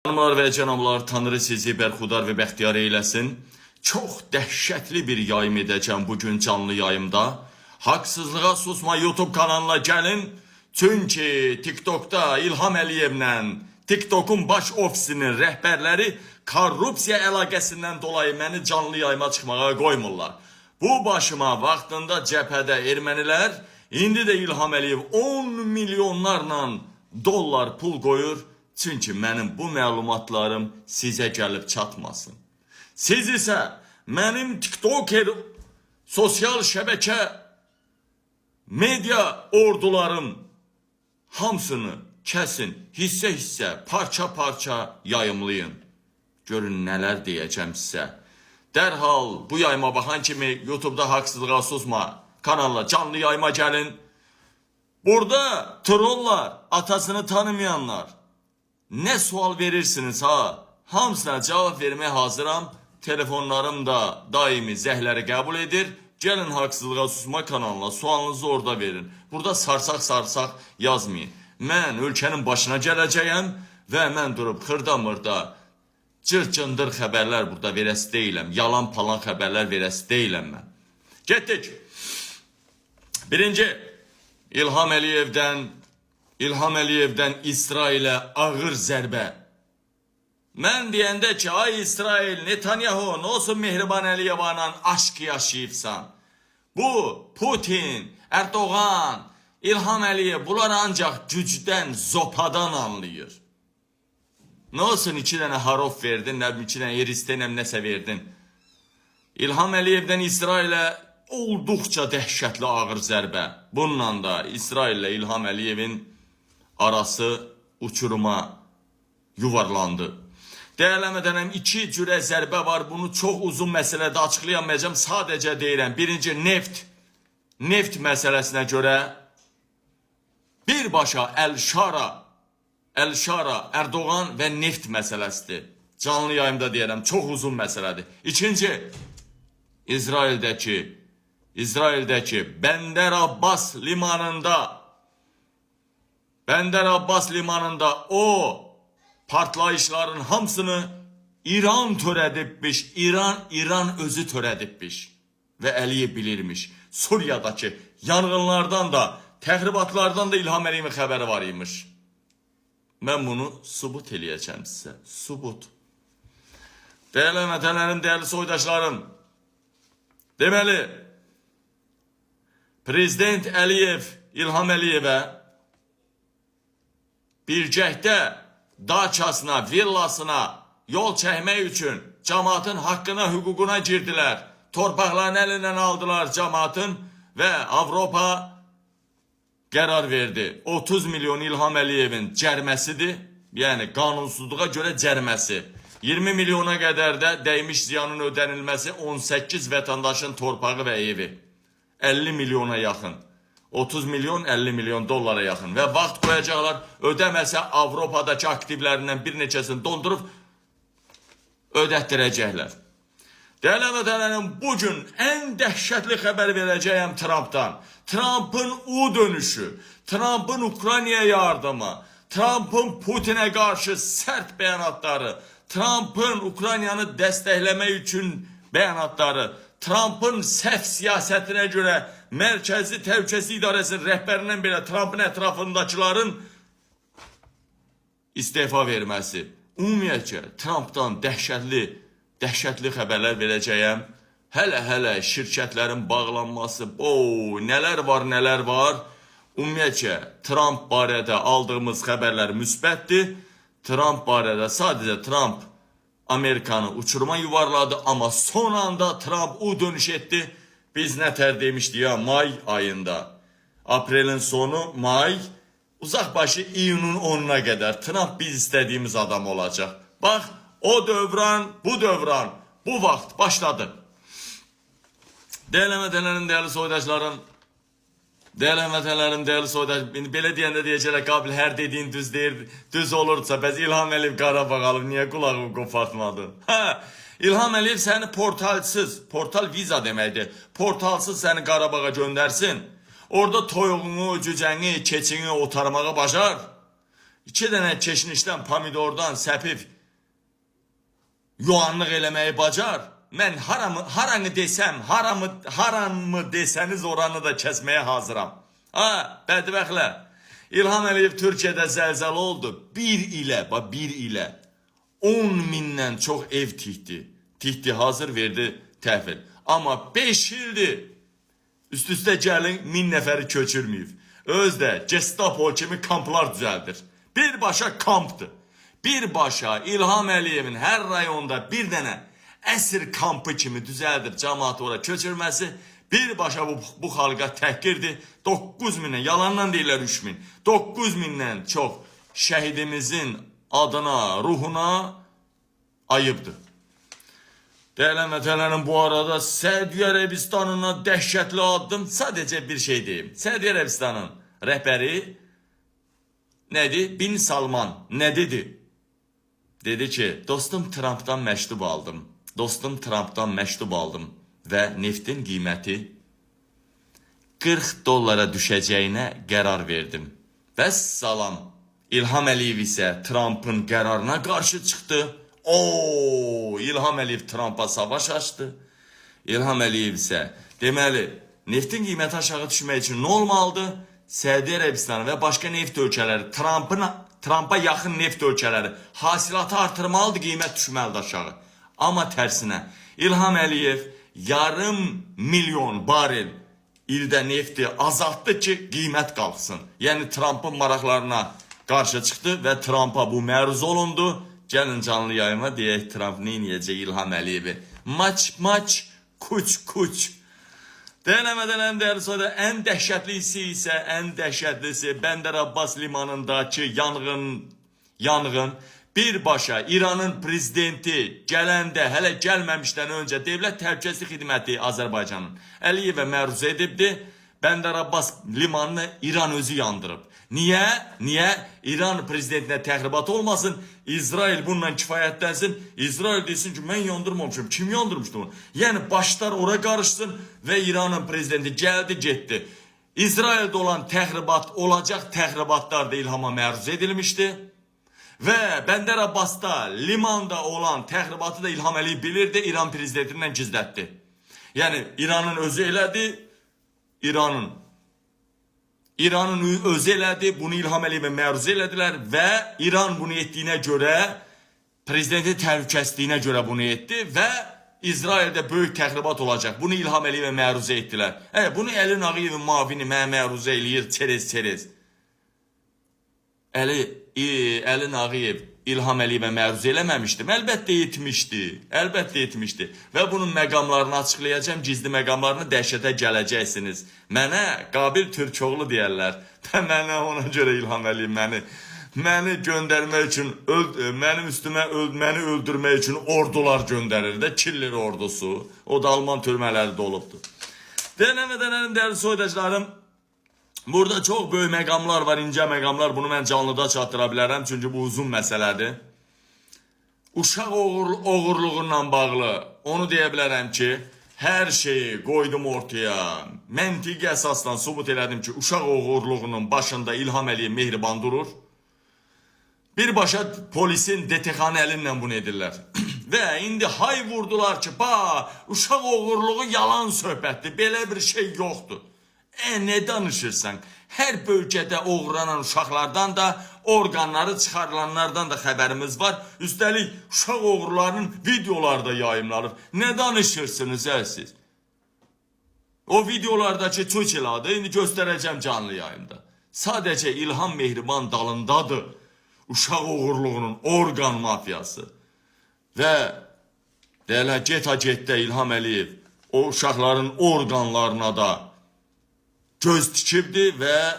Hanımlar və cənablar, Tanrı sizi bərxudar və bəxtiyar eyləsin. Çox dəhşətli bir yayım edəcəm bugün canlı yayımda. Haqsızlığa susma YouTube kanalına gəlin. Çünki TikTokda İlham Əliyevlə TikTokun baş ofisinin rəhbərləri korrupsiya əlaqəsindən dolayı məni canlı yayıma çıxmağa qoymurlar. Bu başıma vaxtında cəbhədə ermənilər, indi də İlham Əliyev 10 milyonlarla dollar pul qoyur. Çünki mənim bu məlumatlarım sizə gəlib çatmasın. Siz isə mənim TikToker, sosial şəbəkə, media ordularım hamısını kəsin, hissə-hissə, parça-parça yayımlayın. Görün nələr deyəcəm sizə. Dərhal bu yayıma baxan kimi YouTube'da haqsızlığa susma kanalına canlı yayıma gəlin. Burada trollar, atasını tanımayanlar, ne sual verirsiniz ha? Hamısına cevap vermeye hazıram. Telefonlarım da daimi zəhləri qəbul edir. Gəlin haqsızlığa susma kanalına sualınızı orada verin. Burada sarsaq yazmayın. Mən ölkənin başına gələcəyəm və mən durub xırda-mırda cır-cındır xəbərlər burada verəsi deyiləm. Yalan palan xəbərlər verəsi deyiləm mən. Getdik. Birinci, İlham Əliyevdən İsrailə ağır zərbə. Mən deyəndə ki, ay İsrail, Netanyahu, nə olsun Mehriban Əliyevanla aşk yaşayıbsan. Bu, Putin, Erdoğan, İlham Əliyev, bunlar ancaq gücdən, zopadan anlayır. Nə olsun 2 dənə harof verdin, 2 dənə eristəyəm nəsə verdin. İlham Əliyevdən İsrailə olduqca dəhşətli ağır zərbə. Bununla da İsrail ilə İlham Əliyevin arası uçuruma yuvarlandı. Değerlemeden 2 cürə zərbə var. Bunu çox uzun məsələdə açıqlayamayacağım. Sadəcə deyirəm. Birinci neft məsələsinə görə birbaşa Əl-Şara, Erdoğan və neft məsələsidir. Canlı yayımda deyirəm. Çox uzun məsələdir. İkinci, İsraildəki Bəndər Abbas limanında o partlayışların hamısını İran törədibmiş, İran özü törədibmiş və Əliyev bilirmiş. Suriyadakı yanğınlardan da, təxribatlardan da İlham Əliyevin xəbəri var imiş. Mən bunu subut eləyəcəm sizə. Subut. Dəyərli vətənlərim, dəyərli soydaşlarım. Deməli, Prezident Əliyev İlham Əliyevə bircəkdə daçasına, villasına yol çəkmək üçün cəmaatın haqqına, hüququna girdilər. Torpaqlarını əlindən aldılar cəmaatın və Avropa qərar verdi. 30 milyon İlham Əliyevin cərməsidir. Yəni qanunsuzluğa görə cərməsi. 20 milyona qədər də dəymiş ziyanın ödənilməsi, 18 vətəndaşın torpağı və evi. 50 milyona yaxın. 30 milyon 50 milyon dollara yaxın və vaxt qoyacaqlar, ödəməsə Avropadakı aktivlərindən bir neçəsini dondurup ödətdirəcəklər. Dəyərli vətənlərim, bugün ən dəhşətli xəbər verəcəyəm Trump'dan. Trump'ın U dönüşü, Trump'ın Ukraynaya yardımı, Trump'ın Putin'e qarşı sərt bəyanatları, Trump'ın Ukraynanı dəstəkləmək üçün bəyanatları, Trump'ın səhv siyasətinə görə Mərkəzi Təhlükəsizlik İdarəsinin rəhbərindən belə Trump'ın ətrafındakilərin istefa verməsi. Ümumiyyətcə, Trump'dan dəhşətli xəbərlər verəcəyəm. Hələ şirkətlərin bağlanması, nələr var. Ümumiyyətcə, Trump barədə aldığımız xəbərlər müsbətdir. Trump barədə sadəcə Trump Amerikanı uçuruma yuvarladı, amma son anda Trump U dönüş etdi. Biz nətər demişdik ya, may ayında. Aprelin sonu, may, uzaq başı iyunun 10'una qədər Trump biz istədiyimiz adam olacaq. Bax, o dövran, bu vaxt başladı. Dəyərli vətənlərim, dəyərli soydaşlarım, belə deyəndə deyəcəklər, Qabil, hər dediyin düz deyir, düz olursa, bəs İlham Əliyev Qarabağ alıb, niyə qulağımı qopartmadın? İlham Əliyev səni portal viza deməkdir, portalsız səni Qarabağa göndərsin, orada toyuğunu, cücəni, keçini otarmağa bacar, 2 dənə keçinişdən pomidordan səpib yoğanlıq eləməyi bacar. Mən haranı desəm, haramı desəniz oranı da kəsməyə hazıram. Ha, bədbəxtlər. İlham Əliyev Türkiyədə zəlzələ oldu. Bir ilə 10 mindən çox ev tikdi, hazır verdi təhvil. Amma 5 ildir üst-üstə gəlin 1000 nəfəri köçürməyib. Özdə Gestapo kimi kamplar düzəldir. Birbaşa kampdır. Birbaşa İlham Əliyevin hər rayonda bir dənə əsir kampı kimi düzəldir cəmaatı ora köçürməsi. Birbaşa bu xalqa təhqirdir. 9.000, yalandan deyirlər 3.000. 9.000-dən çox şəhidimizin adına, ruhuna ayıbdır. Dəyərli vətəndaşlarım, bu arada Səudiyyə Ərəbistanına dəhşətli addım. Sadəcə bir şey deyim. Səudiyyə Ərəbistanın rəhbəri nədir? Bin Salman nə dedi? Dedi ki, dostum Trump'dan məktub aldım. Və neftin qiyməti $40 düşəcəyinə qərar verdim. Vəssalam. İlham Əliyev isə Trump'ın qərarına qarşı çıxdı. İlham Əliyev Trump'a savaş açdı. İlham Əliyev isə deməli, neftin qiyməti aşağı düşmək üçün nə olmalıdır? Səudiyyə Ərəbistanı və başqa neft ölkələri, Trump'a yaxın neft ölkələri hasilatı artırmalıdır, qiymət düşməlidir aşağı. Amma tərsinə, İlham Əliyev yarım milyon barel ildə nefti azaltdı ki, qiymət qalxsın. Yəni Trump'ın maraqlarına qarşı çıxdı və Trump'a bu məruz olundu. Gəlin canlı yayıma deyək, Trump neyniyəcək İlham Əliyevi? Maç, kuç. Dəyərləmədənəm dəyərli soyda, ən dəhşətlisi isə, Bəndər Abbas limanındakı yanğın. Birbaşa İranın prezidenti gələndə, hələ gəlməmişdən öncə Dövlət Təhlükəsizlik Xidməti Azərbaycanın Əliyevə məruz edibdi. Bəndər Abbas limanını İran özü yandırıb. Niyə? İran prezidentinə təxribat olmasın, İsrail bununla kifayətlənsin, İsrail desin ki, mən yandırmamışım, kim yandırmışdı onu? Yəni başlar ora qarışsın və İranın prezidenti gəldi, getdi. İsraildə olan təxribat, olacaq təxribatlar da İlhama məruz edilmişdi. Və Bəndər Abbasda, limanda olan təxribatı da İlham Əliyev bilirdi, İran prezidentindən gizlətdi. Yəni İranın özü elədi, İranın özü elədi, bunu İlham Əliyevə məruz elədilər və İran bunu etdiyinə görə, prezidentin təhlükəsizliyinə görə bunu etdi və İsraildə böyük təxribat olacaq. Bunu İlham Əliyevə məruz etdilər. Bunu Əlin Ağayevin mavini məruz eləyir, çerez. Əlin Ağayev İlham Əliyevə məruz eləməmişdim. Əlbəttə etmişdi. Və bunun məqamlarını açıqlayacağım, gizli məqamlarını dəhşətə gələcəksiniz. Mənə Qabil Türkoğlu deyərlər. Mənə ona görə İlham Əliyev məni göndərmək üçün, mənim üstümə məni öldürmək üçün ordular göndərir də, Killer ordusu. O da Alman türmələrində olubdur. Dəyərli soydacılarım, burada çox böyük məqamlar var, incə məqamlar. Bunu mən canlıda çatdıra bilərəm, çünki bu uzun məsələdir. Uşaq oğurluğundan bağlı onu deyə bilərəm ki, hər şeyi qoydum ortaya. Məntiqi əsasdan subut elədim ki, uşaq oğurluğunun başında İlham Əliyev mehriban durur. Birbaşa polisin DTX-nın əlinlə bunu edirlər. Və indi hay vurdular ki, uşaq oğurluğu yalan söhbətdir, belə bir şey yoxdur. Ne danışırsan? Hər bölgədə oğurlanan uşaqlardan da, orqanları çıxarılanlardan da xəbərimiz var. Üstəlik, uşaq oğurlarının videoları da yayımlanır. Ne danışırsınız siz? O videolardakı çox elədir, indi göstərəcəm canlı yayımda. Sadəcə İlham Mehriban dalındadır. Uşaq oğurluğunun orqan mafiyası. Və getdə İlham Əliyev o uşaqların orqanlarına da göz tikibdi və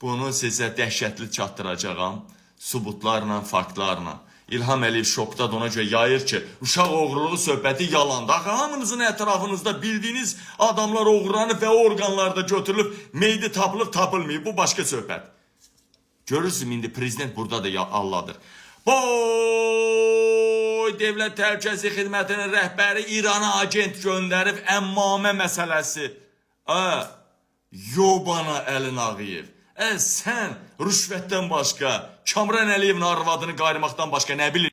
bunu sizə dəhşətli çatdıracağım subutlarla, faktlarla. İlham Əliyev şokdadır, ona görə yayır ki, uşaq oğurluğu söhbəti yalandır. Axı hamınızın ətrafınızda bildiyiniz adamlar oğurlanıb və orqanlarda götürülüb, meydi tapılıb, tapılmayıb. Bu başqa söhbət. Görürsün, indi prezident burada da alladır. Dövlət Təhlükəsizlik Xidmətinin rəhbəri İrana agent göndərib, əmmamə məsələsi. Yobana Əlin Ağayev. Sən rüşvətdən başqa, Kamran Əliyevin arvadını qayırmaqdan başqa nə bilirsən?